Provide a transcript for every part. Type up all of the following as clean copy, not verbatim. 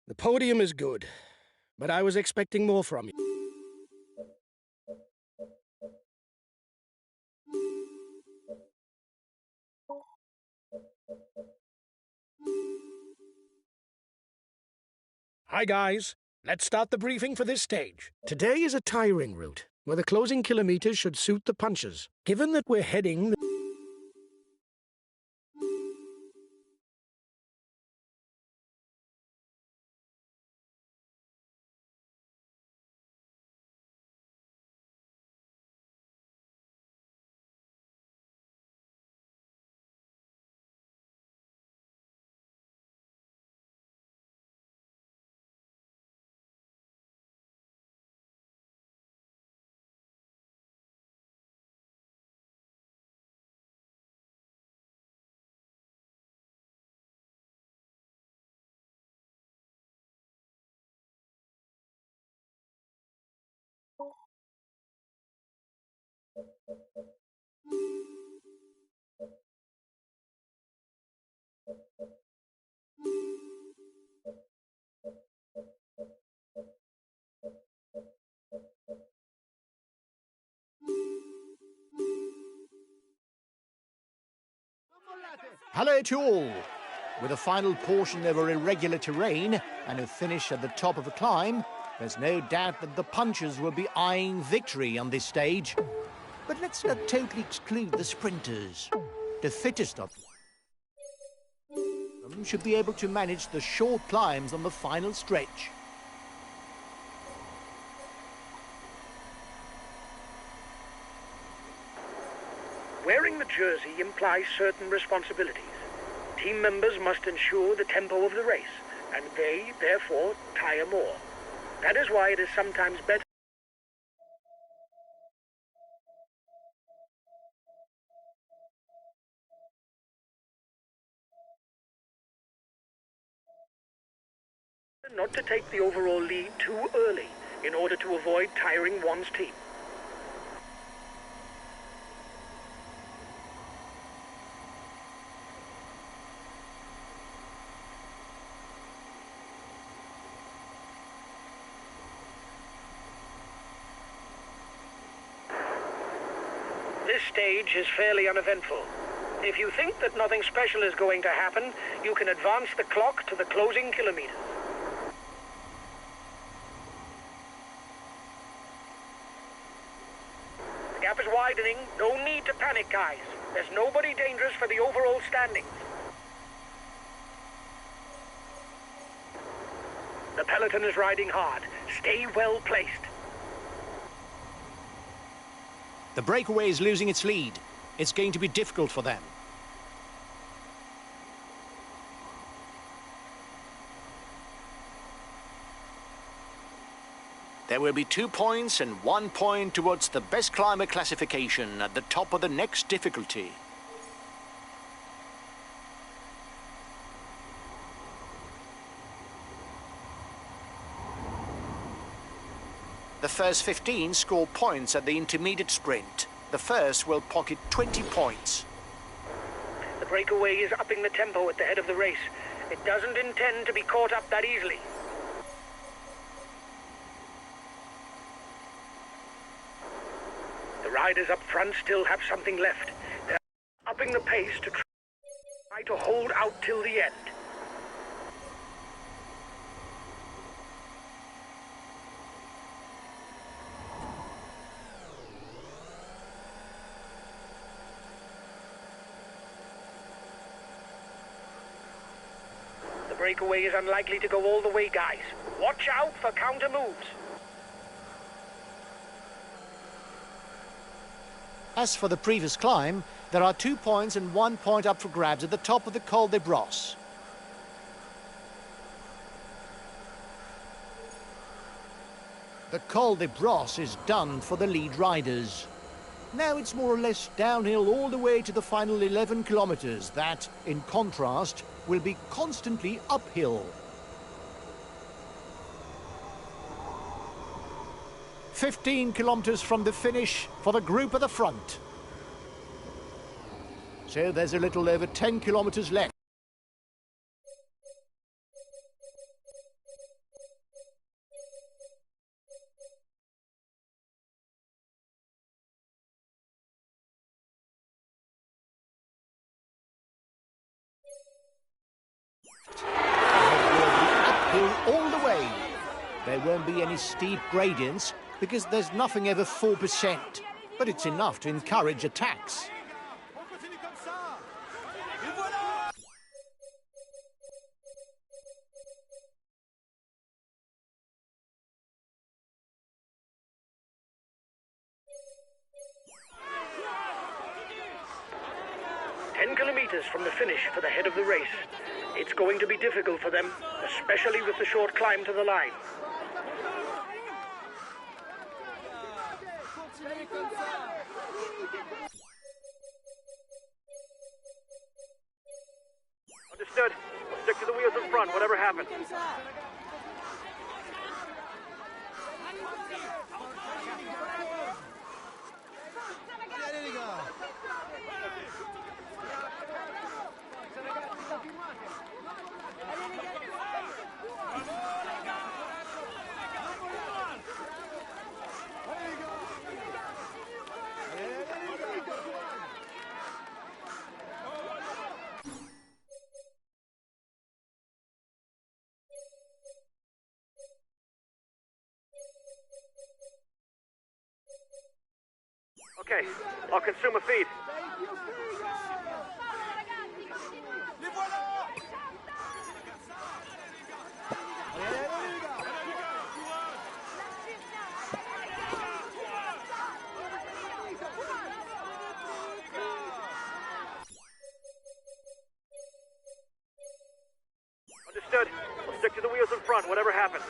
The podium is good, but I was expecting more from you. Hi guys, let's start the briefing for this stage. Today is a tiring route, where the closing kilometers should suit the punchers. Given that we're heading... Hello to all. With a final portion over irregular terrain and a finish at the top of a climb, there's no doubt that the punchers will be eyeing victory on this stage. But let's not totally exclude the sprinters. The fittest of them should be able to manage the short climbs on the final stretch. Wearing the jersey implies certain responsibilities. Team members must ensure the tempo of the race, and they, therefore, tire more. That is why it is sometimes better not to take the overall lead too early in order to avoid tiring one's team. This stage is fairly uneventful. If you think that nothing special is going to happen, you can advance the clock to the closing kilometers. The gap is widening. No need to panic, guys. There's nobody dangerous for the overall standings. The peloton is riding hard. Stay well placed. The breakaway is losing its lead. It's going to be difficult for them. There will be 2 points and 1 point towards the best climber classification at the top of the next difficulty. The first 15 score points at the intermediate sprint. The first will pocket 20 points. The breakaway is upping the tempo at the head of the race. It doesn't intend to be caught up that easily. The riders up front still have something left. They're upping the pace to try to hold out till the end. The breakaway is unlikely to go all the way, guys. Watch out for counter moves. As for the previous climb, there are 2 points and 1 point up for grabs at the top of the Col de Brosse. The Col de Brosse is done for the lead riders. Now it's more or less downhill all the way to the final 11 kilometers that, in contrast, will be constantly uphill. 15 kilometers from the finish for the group at the front. So there's a little over 10 kilometers left. There won't be any steep gradients because there's nothing over 4%, but it's enough to encourage attacks. 10 kilometers from the finish for the head of the race. It's going to be difficult for them, especially with the short climb to the line. Understood. We'll stick to the wheels in front, whatever happens. Okay, I'll consume a feed. Understood. We'll stick to the wheels in front, whatever happens.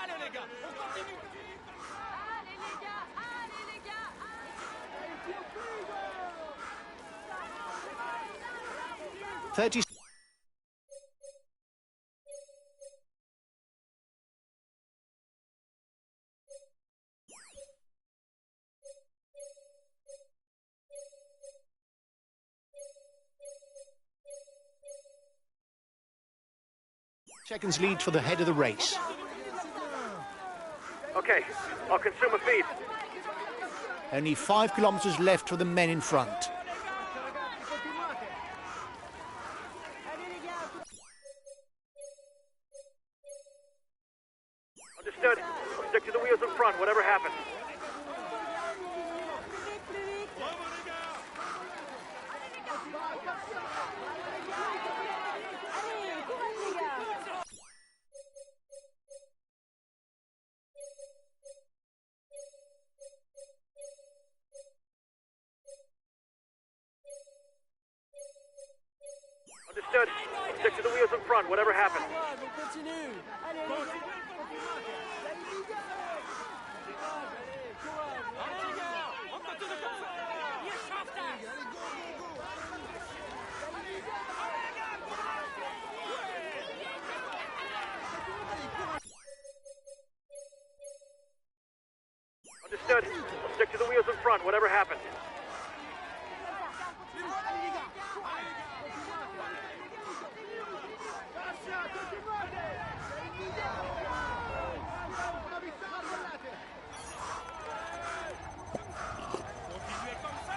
Allez les gars, on continue. Allez les gars, allez les gars. 30 seconds lead for the head of the race. Okay, I'll consume a feed. Only 5 kilometers left for the men in front. Understood. We'll stick to the wheels in front, whatever happens. Understood. We'll stick to the wheels in front, whatever happens. Understood. We'll stick to the wheels in front, whatever happens.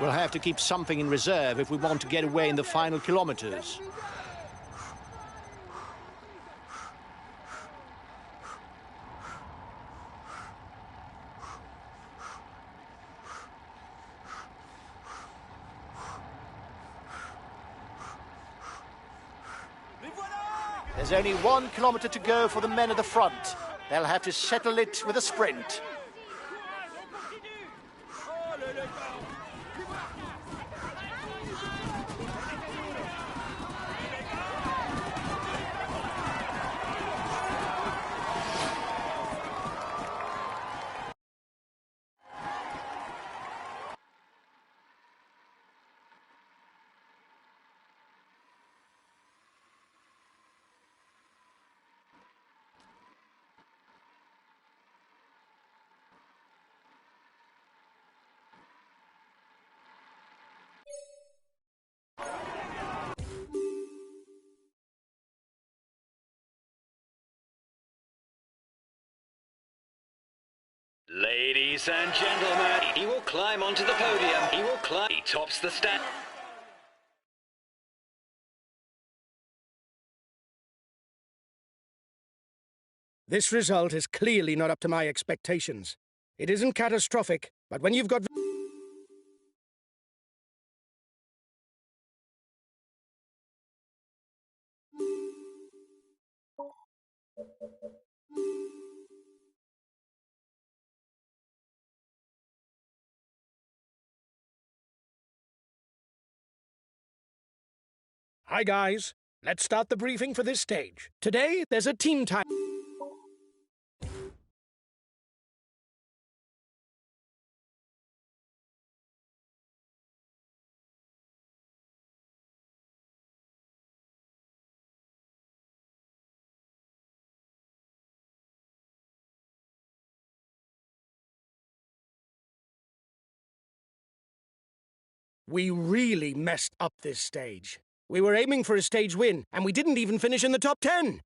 We'll have to keep something in reserve if we want to get away in the final kilometers. There's only 1 kilometer to go for the men at the front. They'll have to settle it with a sprint. Ladies and gentlemen, he will climb onto the podium. He will climb. He tops the stand. This result is clearly not up to my expectations. It isn't catastrophic, but when you've got... Hi guys, let's start the briefing for this stage. Today, there's a team time. We really messed up this stage. We were aiming for a stage win, and we didn't even finish in the top 10.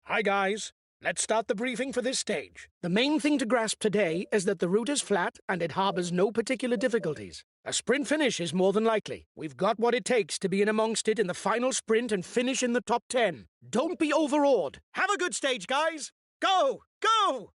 Hi guys, let's start the briefing for this stage. The main thing to grasp today is that the route is flat and it harbours no particular difficulties. A sprint finish is more than likely. We've got what it takes to be in amongst it in the final sprint and finish in the top 10. Don't be overawed. Have a good stage, guys. Go! Go!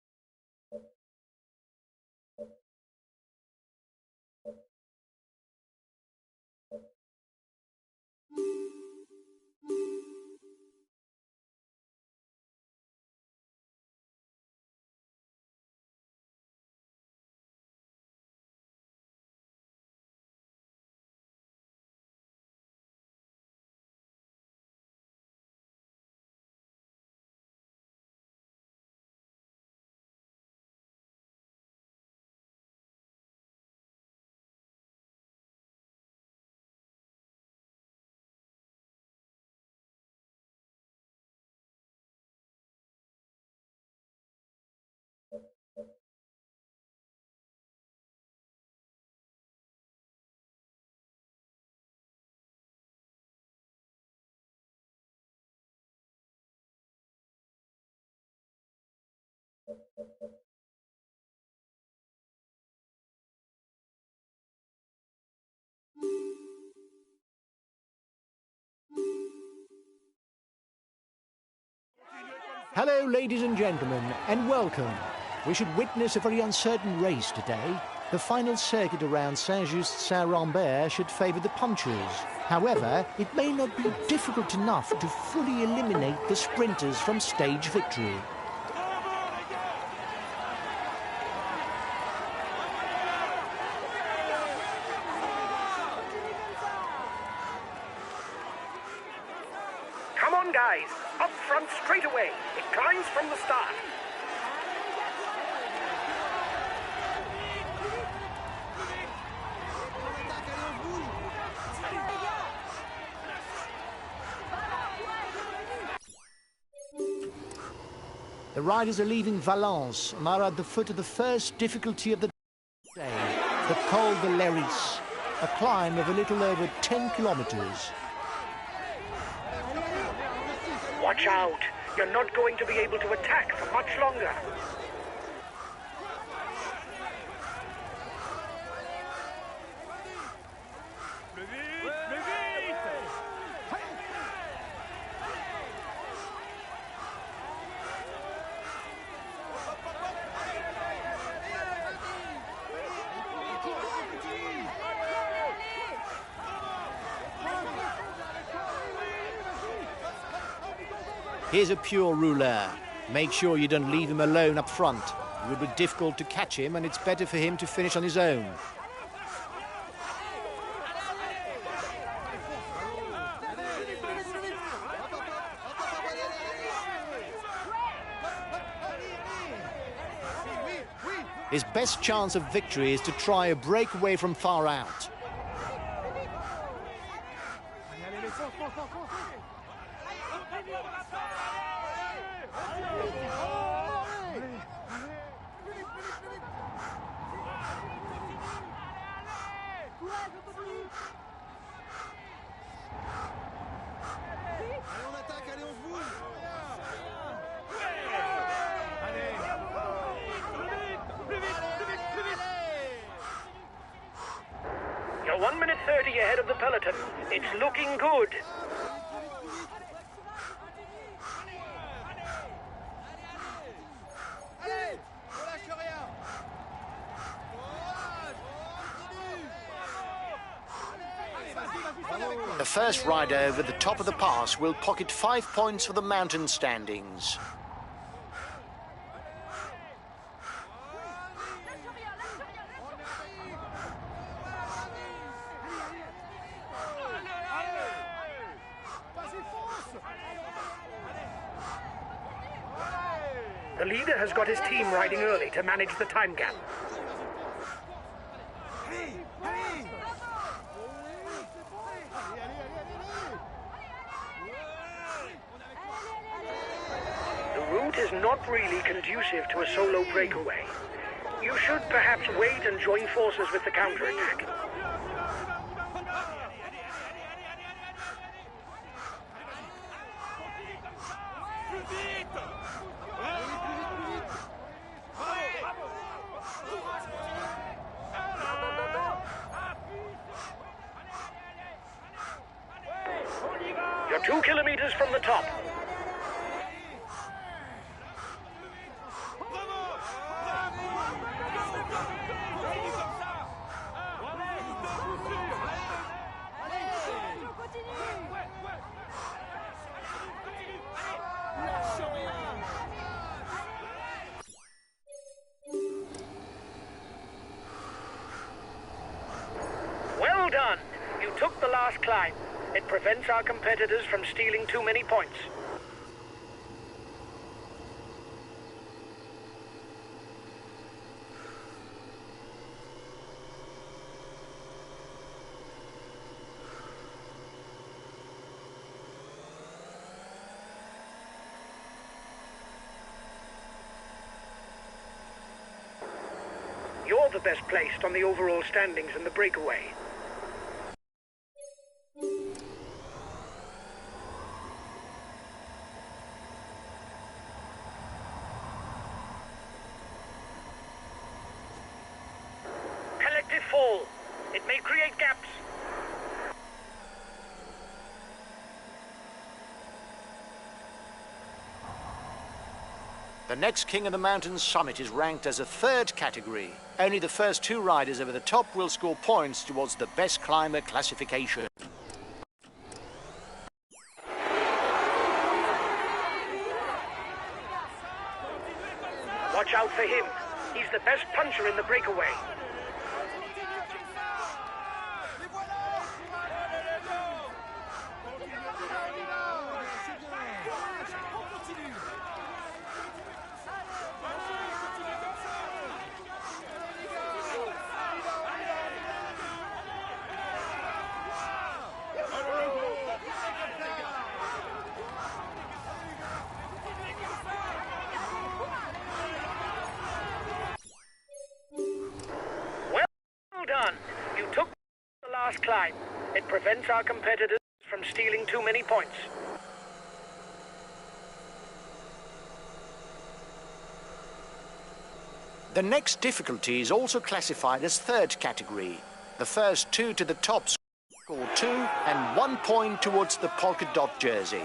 Hello, ladies and gentlemen, and welcome. We should witness a very uncertain race today. The final circuit around Saint-Just-Saint-Rambert should favour the punchers. However, it may not be difficult enough to fully eliminate the sprinters from stage victory. Come on, guys. Up front straight away. It climbs from the start. The riders are leaving Valence and are at the foot of the first difficulty of the day, the Col de l'Héris, a climb of a little over 10 kilometres. Watch out. You're not going to be able to attack for much longer. Here's a pure rouleur. Make sure you don't leave him alone up front. It would be difficult to catch him, and it's better for him to finish on his own. His best chance of victory is to try a breakaway from far out. You're 1 minute 30 ahead of the peloton. It's looking good. The first rider over the top of the pass will pocket 5 points for the mountain standings. The leader has got his team riding early to manage the time gap. The route is not really conducive to a solo breakaway. You should perhaps wait and join forces with the counterattack. You're 2 kilometers from the top. Well done. You took the last climb. It prevents our competitors from stealing too many points. You're the best placed on the overall standings in the breakaway. Collective fall. It may create gaps. The next King of the Mountains summit is ranked as a 3rd category. Only the first 2 riders over the top will score points towards the best climber classification. Watch out for him. He's the best puncher in the breakaway. Well done. You took the last climb. It prevents our competitors from stealing too many points. The next difficulty is also classified as 3rd category. The first 2 to the top score 2 and 1 point towards the polka dot jersey.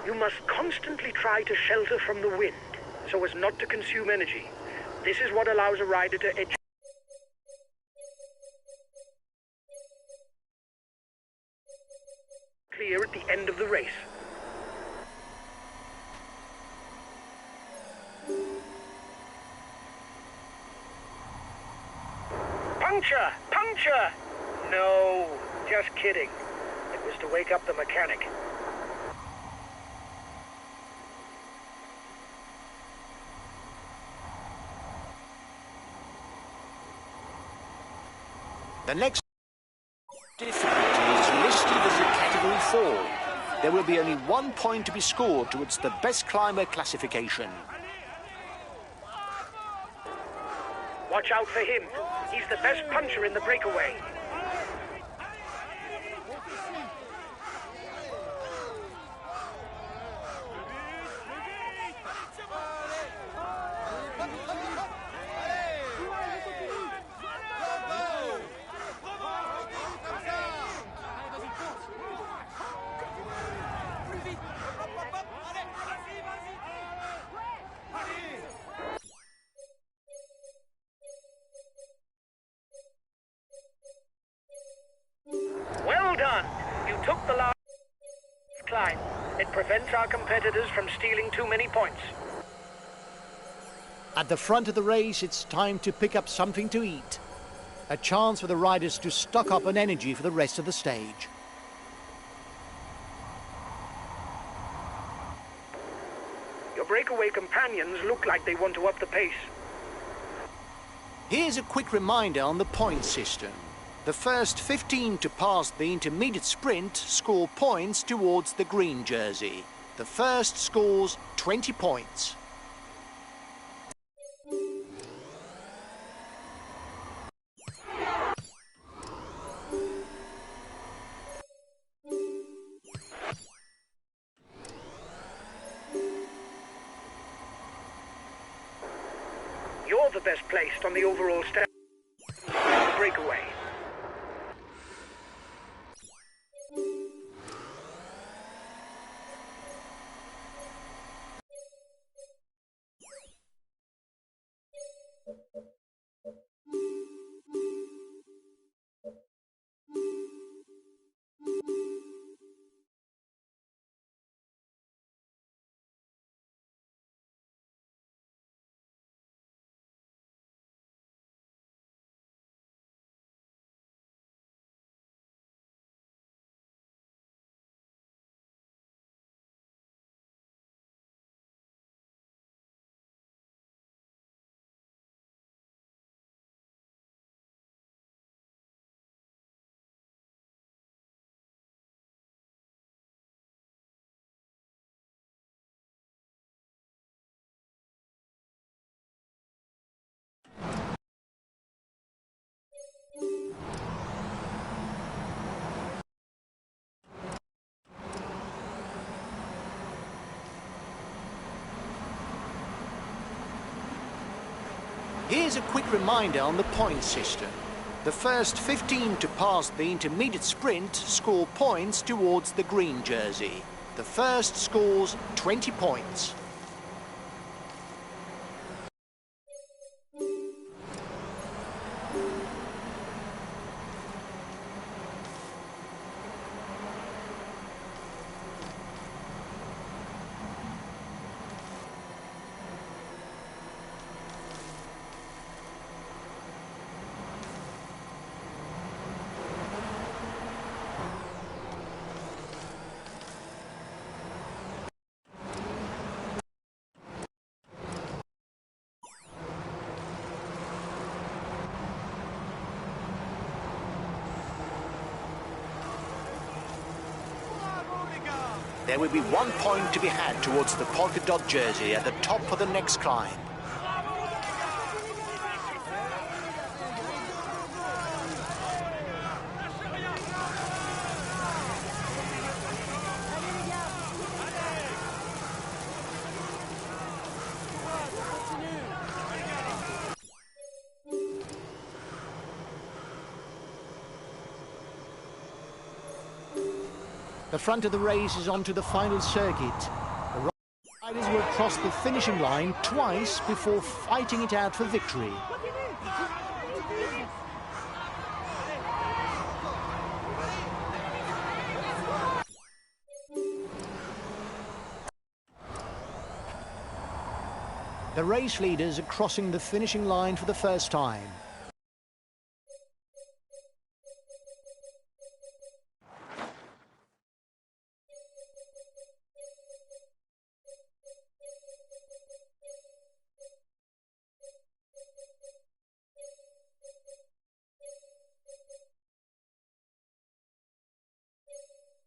You must constantly try to shelter from the wind, so as not to consume energy. This is what allows a rider to edge clear at the end of the race. Puncture! Puncture! No, just kidding. It was to wake up the mechanic. The next difficulty is listed as a Category 4. There will be only 1 point to be scored towards the best climber classification. Watch out for him. He's the best puncher in the breakaway. Well done. You took the last climb. It prevents our competitors from stealing too many points. At the front of the race, it's time to pick up something to eat. A chance for the riders to stock up on energy for the rest of the stage. Your breakaway companions look like they want to up the pace. Here's a quick reminder on the point system. The first 15 to pass the intermediate sprint score points towards the green jersey. The first scores 20 points. You're the best placed on the overall breakaway. Here's a quick reminder on the point system. The first 15 to pass the intermediate sprint score points towards the green jersey. The first scores 20 points. There will be 1 point to be had towards the polka dot jersey at the top of the next climb. The front of the race is onto the final circuit. The riders will cross the finishing line twice before fighting it out for victory. The race leaders are crossing the finishing line for the first time.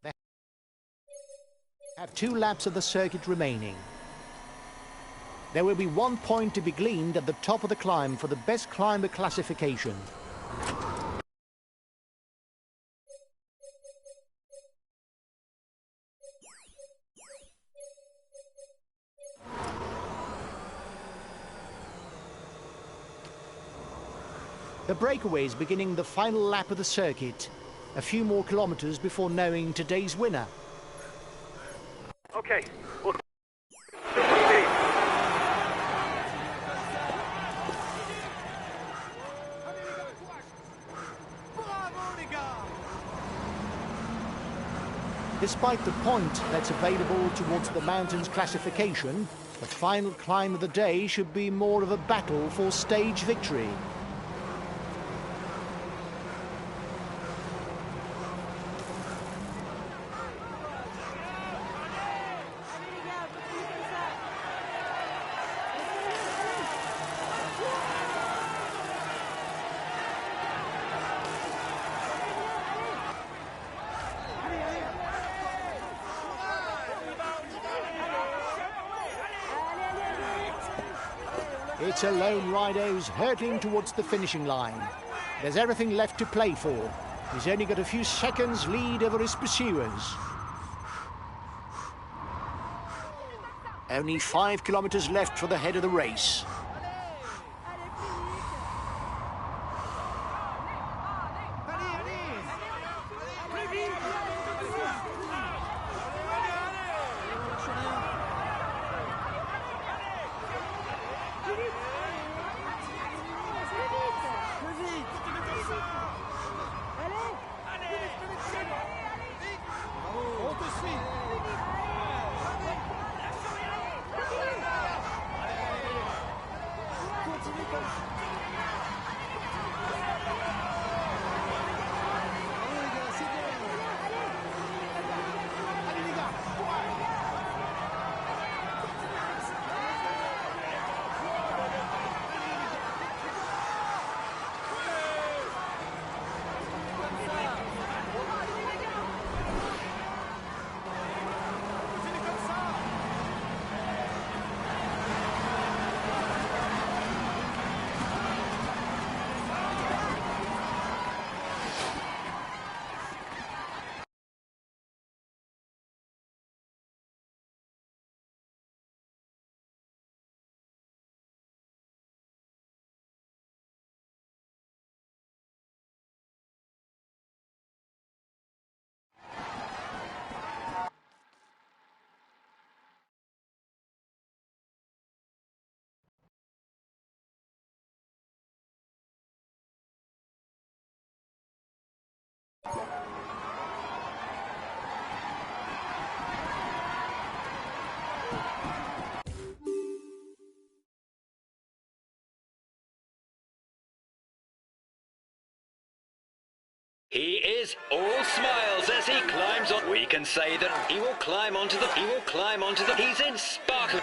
They have 2 laps of the circuit remaining. There will be 1 point to be gleaned at the top of the climb for the best climber classification. The breakaway is beginning the final lap of the circuit. A few more kilometers before knowing today's winner. Okay, well, Despite the point that's available towards the mountains classification, the final climb of the day should be more of a battle for stage victory. It's a lone rider who's hurtling towards the finishing line. There's everything left to play for. He's only got a few seconds lead over his pursuers. Only 5 kilometers left for the head of the race. He is all smiles as he climbs on. We can say that he will climb onto the. He's in sparkle.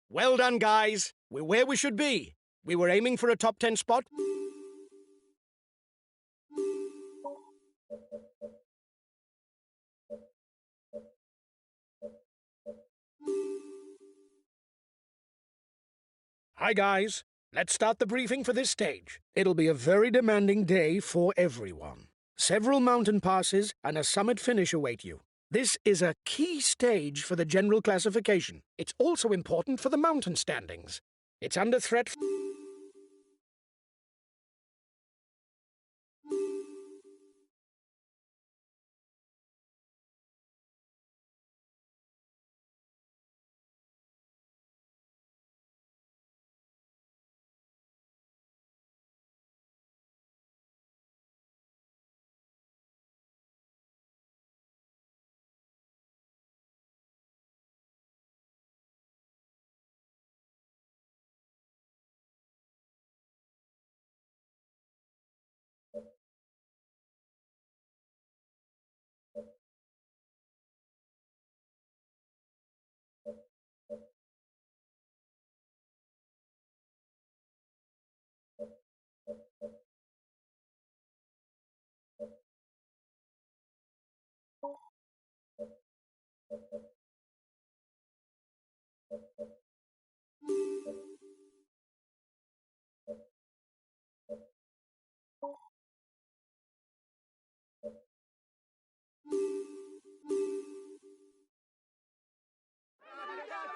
Well done, guys. We're where we should be. We were aiming for a top 10 spot. Hi, guys. Let's start the briefing for this stage. It'll be a very demanding day for everyone. Several mountain passes and a summit finish await you. This is a key stage for the general classification. It's also important for the mountain standings. It's under threat.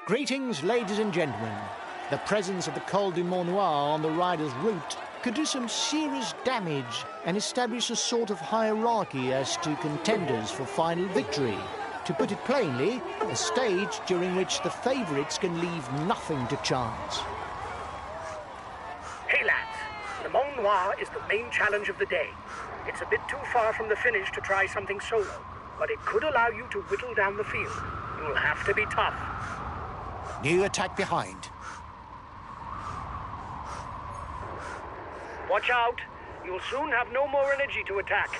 Greetings, ladies and gentlemen. The presence of the Col du Mont Noir on the rider's route could do some serious damage and establish a sort of hierarchy as to contenders for final victory. To put it plainly, a stage during which the favourites can leave nothing to chance. Hey lads, the Mont Noir is the main challenge of the day. It's a bit too far from the finish to try something solo, but it could allow you to whittle down the field. You'll have to be tough. New attack behind. Watch out. You'll soon have no more energy to attack.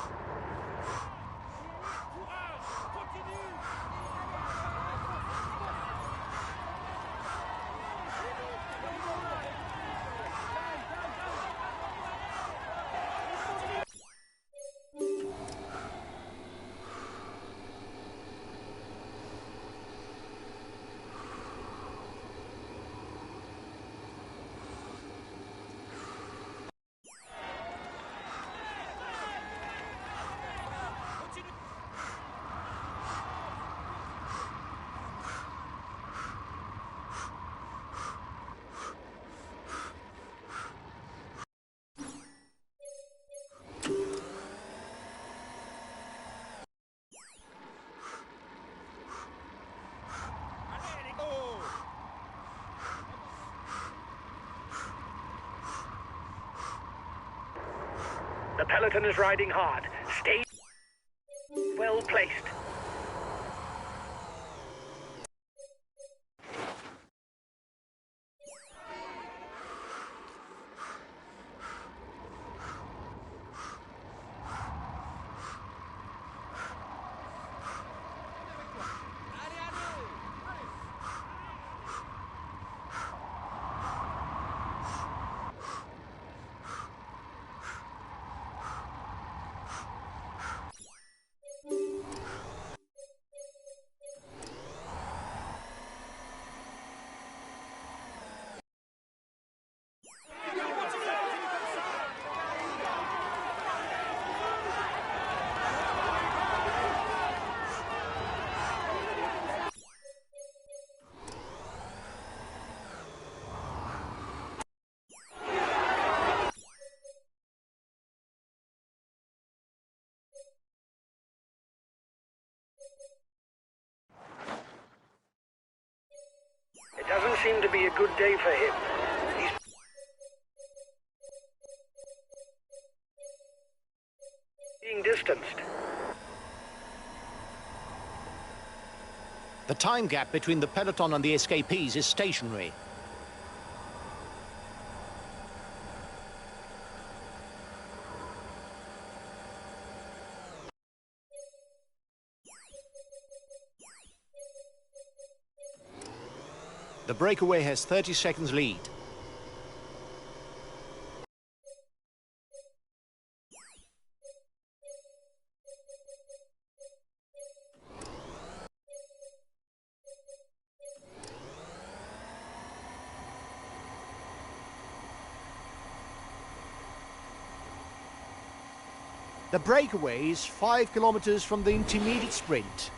The peloton is riding hard. Stay well placed. It doesn't seem to be a good day for him. He's being distanced. The time gap between the peloton and the escapees is stationary. The breakaway has 30 seconds lead. The breakaway is 5 kilometers from the intermediate sprint.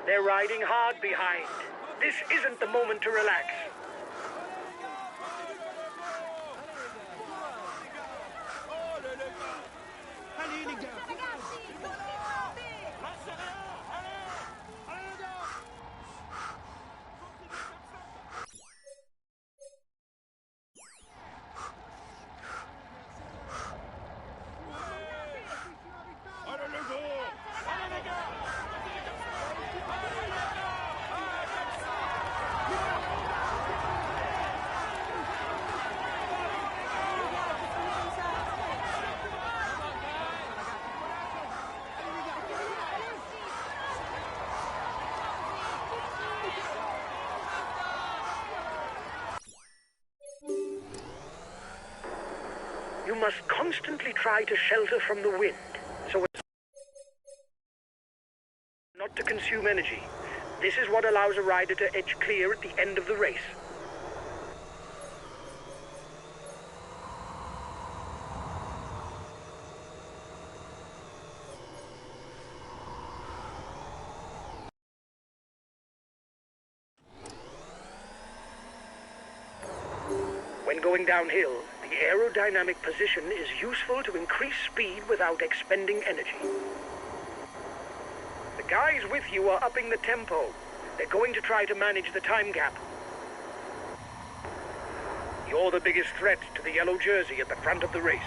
They're riding hard behind. This isn't the moment to relax. Allez les gars, You must constantly try to shelter from the wind, so as not to consume energy. This is what allows a rider to edge clear at the end of the race. When going downhill, the aerodynamic position is useful to increase speed without expending energy. The guys with you are upping the tempo. They're going to try to manage the time gap. You're the biggest threat to the yellow jersey at the front of the race.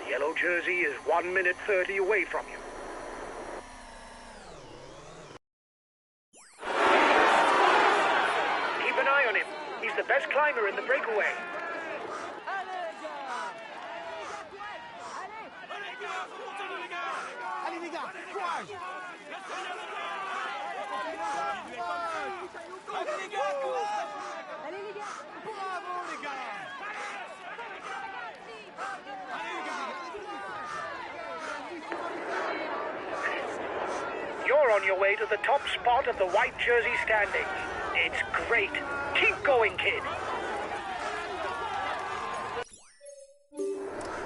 The yellow jersey is 1 minute 30 away from you. Keep an eye on him. He's the best climber in the breakaway. Allez les gars, courage! Allez les gars, courage! Allez les gars, bravo les gars! Allez les gars! You're on your way to the top spot of the white jersey standings. It's great. Keep going, kid.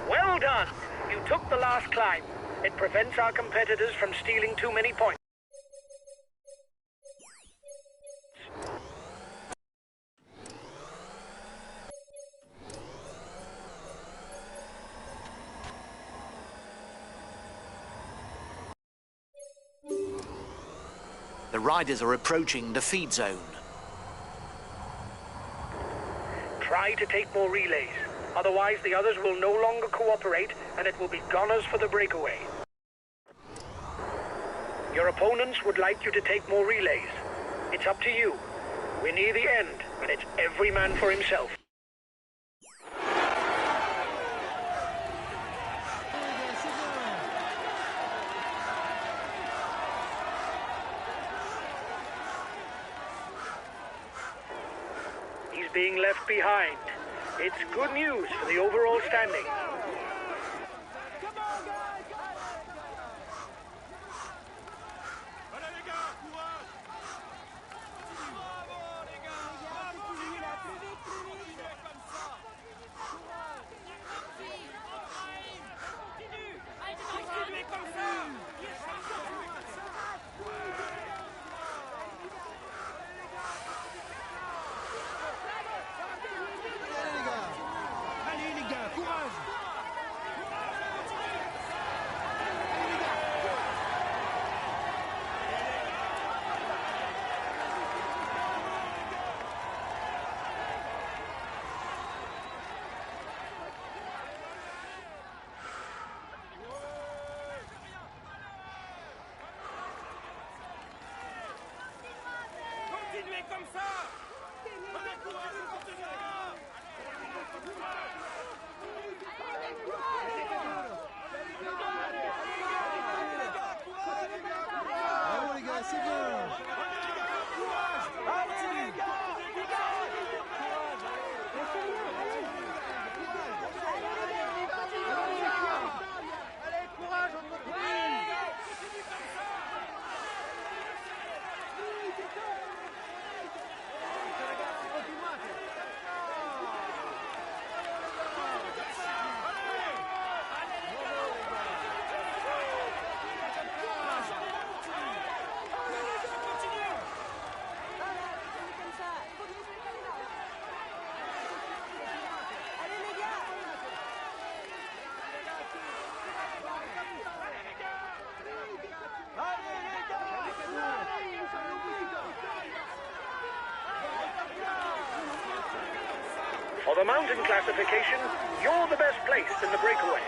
Well done. You took the last climb. It prevents our competitors from stealing too many points. The riders are approaching the feed zone. Try to take more relays. Otherwise, the others will no longer cooperate, and it will be goners for the breakaway. Your opponents would like you to take more relays. It's up to you. We're near the end, and it's every man for himself. He's being left behind. It's good news for the overall standing. Continuez comme ça! Allez, courage, continuez! Bravo les gars, c'est bon! For the mountain classification, you're the best placed in the breakaway.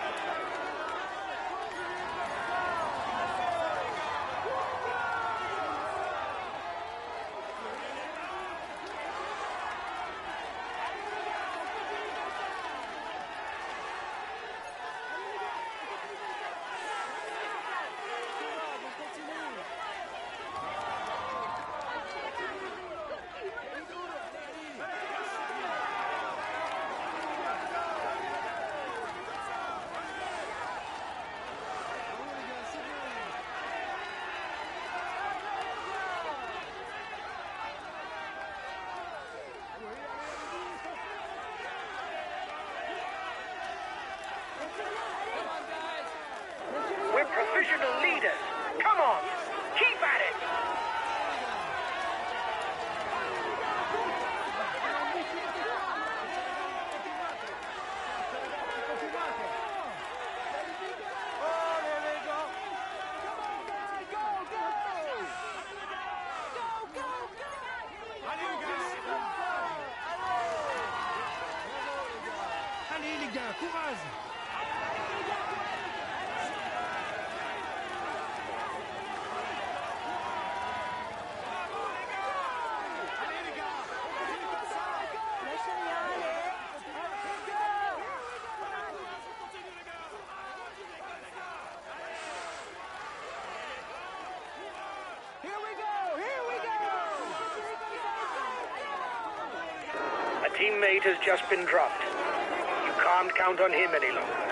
leaders. Come on, keep at it. Allez les gars, courage! A teammate has just been dropped. You can't count on him any longer.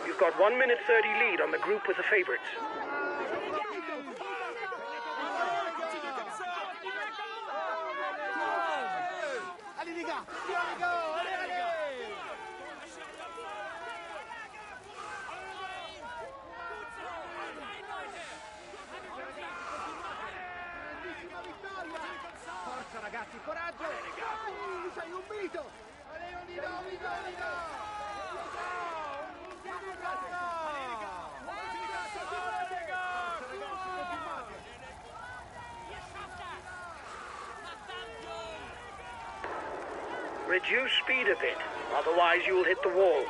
You've got 1 minute 30 lead on the group with the favorites. Allez les gars! Forza ragazzi, coraggio! Sei un mito! Reduce speed a bit, otherwise you'll hit the wall.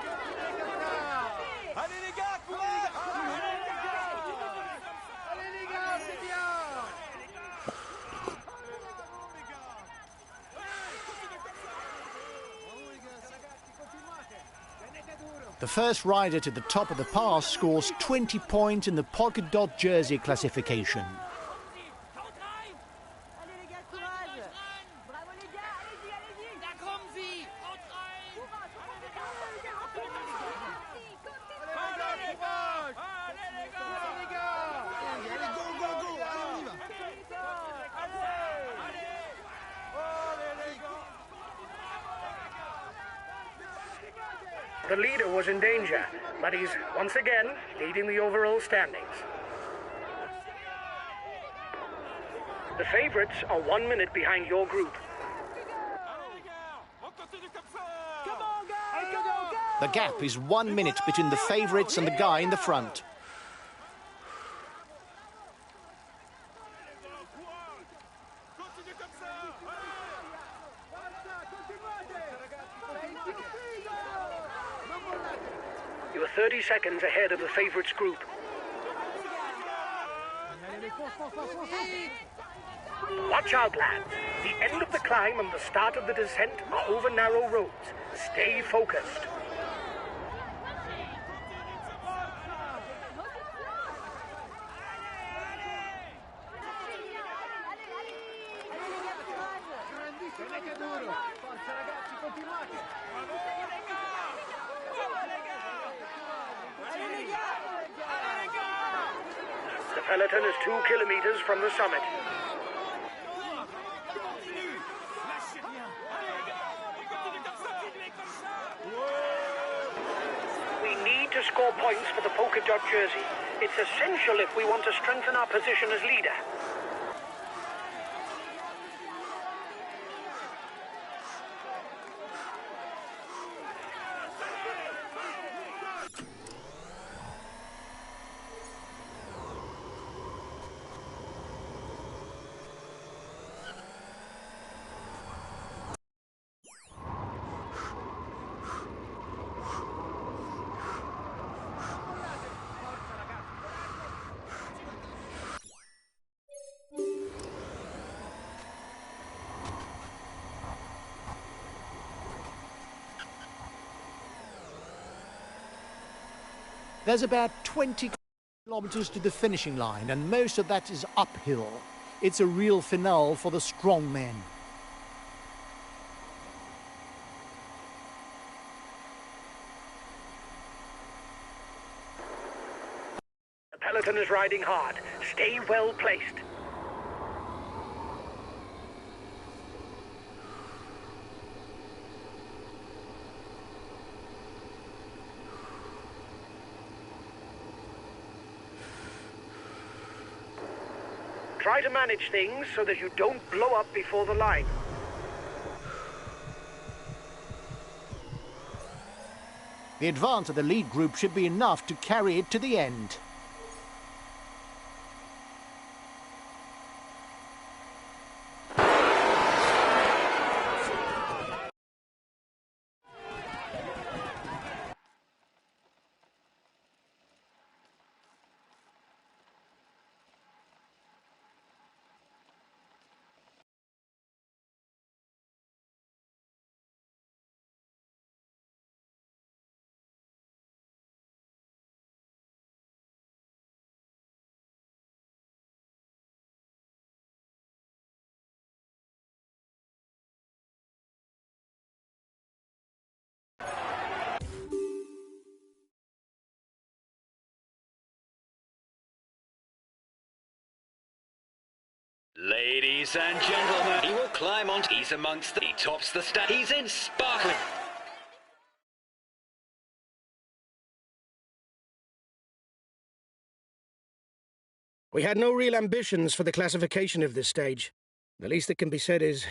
The first rider to the top of the pass scores 20 points in the polka dot jersey classification. The leader was in danger, but he's once again leading the overall standings. The favorites are 1 minute behind your group. The gap is 1 minute between the favorites and the guy in the front. You're 30 seconds ahead of the favorites group. Watch out, lads. The end of the climb and the start of the descent are over narrow roads. Stay focused. The peloton is 2 kilometers from the summit. We need to score points for the polka dot jersey. It's essential if we want to strengthen our position as leader. There's about 20 kilometers to the finishing line, and most of that is uphill. It's a real finale for the strong men. The peloton is riding hard. Stay well placed. Try to manage things so that you don't blow up before the line. The advance of the lead group should be enough to carry it to the end. Ladies and gentlemen, he will climb on. He's amongst the. He tops the stand. He's in sparkling. We had no real ambitions for the classification of this stage. The least that can be said is...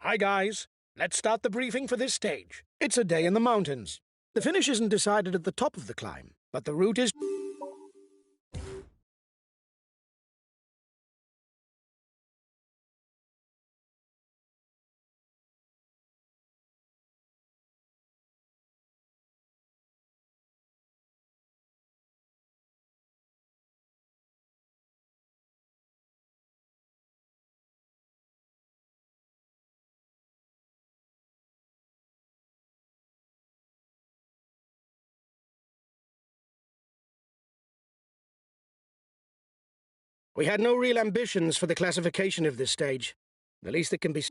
Hi guys, let's start the briefing for this stage. It's a day in the mountains. The finish isn't decided at the top of the climb, but the route is... We had no real ambitions for the classification of this stage. The least that can be...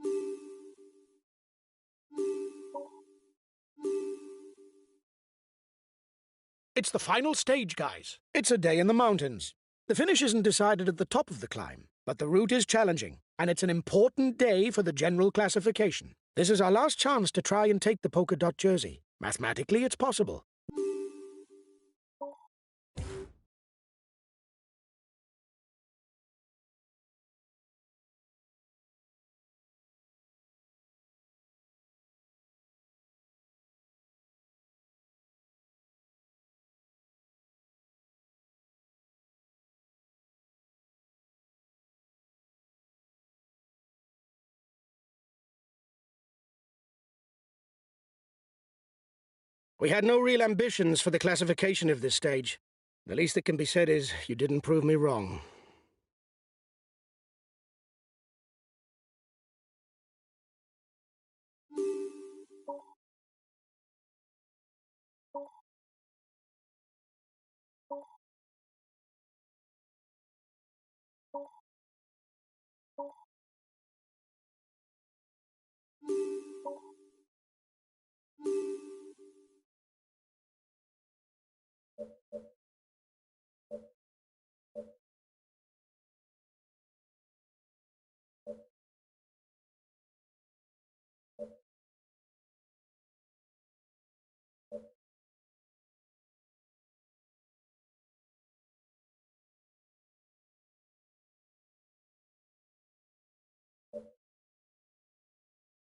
It's the final stage, guys. It's a day in the mountains. The finish isn't decided at the top of the climb, but the route is challenging, and it's an important day for the general classification. This is our last chance to try and take the polka dot jersey. Mathematically, it's possible. We had no real ambitions for the classification of this stage. The least that can be said is you didn't prove me wrong.